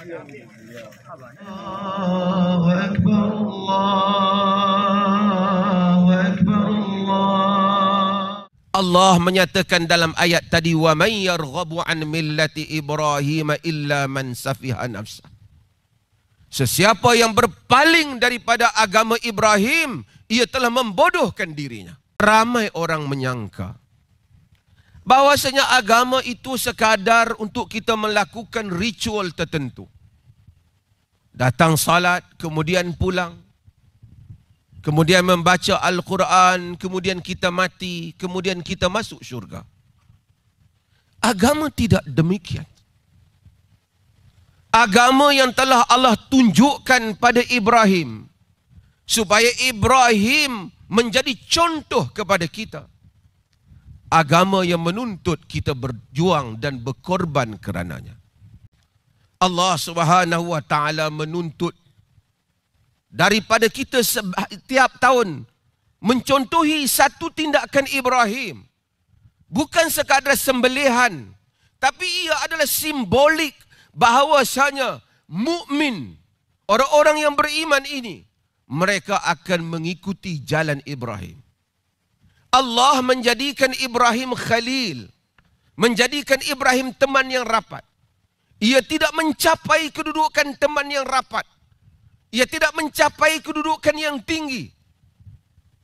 Allahu Akbar, Allahu Akbar, Allah. Allah menyatakan dalam ayat tadi, wa may yarghabu an millati Ibrahim illa man safiha nafsah. Sesiapa yang berpaling daripada agama Ibrahim, ia telah membodohkan dirinya. Ramai orang menyangka bahwasanya agama itu sekadar untuk kita melakukan ritual tertentu. Datang salat, kemudian pulang. Kemudian membaca Al-Quran, kemudian kita mati, kemudian kita masuk syurga. Agama tidak demikian. Agama yang telah Allah tunjukkan pada Ibrahim, supaya Ibrahim menjadi contoh kepada kita. Agama yang menuntut kita berjuang dan berkorban kerananya. Allah Subhanahu wa ta'ala menuntut daripada kita setiap tahun mencontohi satu tindakan Ibrahim. Bukan sekadar sembelihan, tapi ia adalah simbolik bahawasanya mukmin, orang-orang yang beriman ini, mereka akan mengikuti jalan Ibrahim. Allah menjadikan Ibrahim khalil, menjadikan Ibrahim teman yang rapat. Ia tidak mencapai kedudukan teman yang rapat. Ia tidak mencapai kedudukan yang tinggi,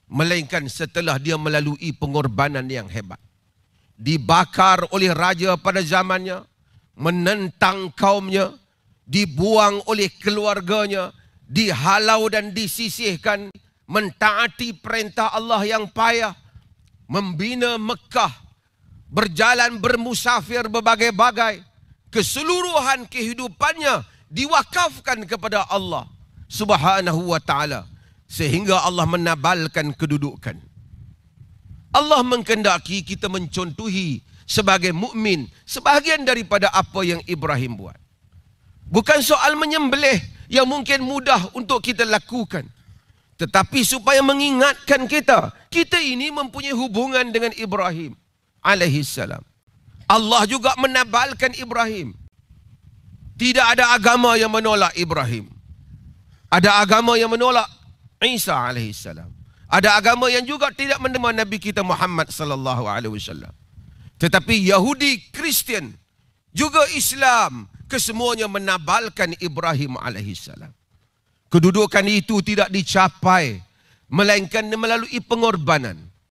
melainkan setelah dia melalui pengorbanan yang hebat. Dibakar oleh raja pada zamannya, menentang kaumnya, dibuang oleh keluarganya, dihalau dan disisihkan, mentaati perintah Allah yang payah, membina Mekah, berjalan bermusafir berbagai-bagai, keseluruhan kehidupannya diwakafkan kepada Allah Subhanahu wa ta'ala, sehingga Allah menabalkan kedudukan. Allah menghendaki kita mencontohi sebagai mukmin sebahagian daripada apa yang Ibrahim buat. Bukan soal menyembelih yang mungkin mudah untuk kita lakukan, tetapi supaya mengingatkan kita, kita ini mempunyai hubungan dengan Ibrahim alaihissalam. Allah juga menabalkan Ibrahim. Tidak ada agama yang menolak Ibrahim. Ada agama yang menolak Isa alaihissalam. Ada agama yang juga tidak menerima Nabi kita Muhammad sallallahu alaihi wasallam. Tetapi Yahudi, Kristian, juga Islam, kesemuanya menabalkan Ibrahim alaihissalam. Kedudukan itu tidak dicapai melainkan melalui pengorbanan.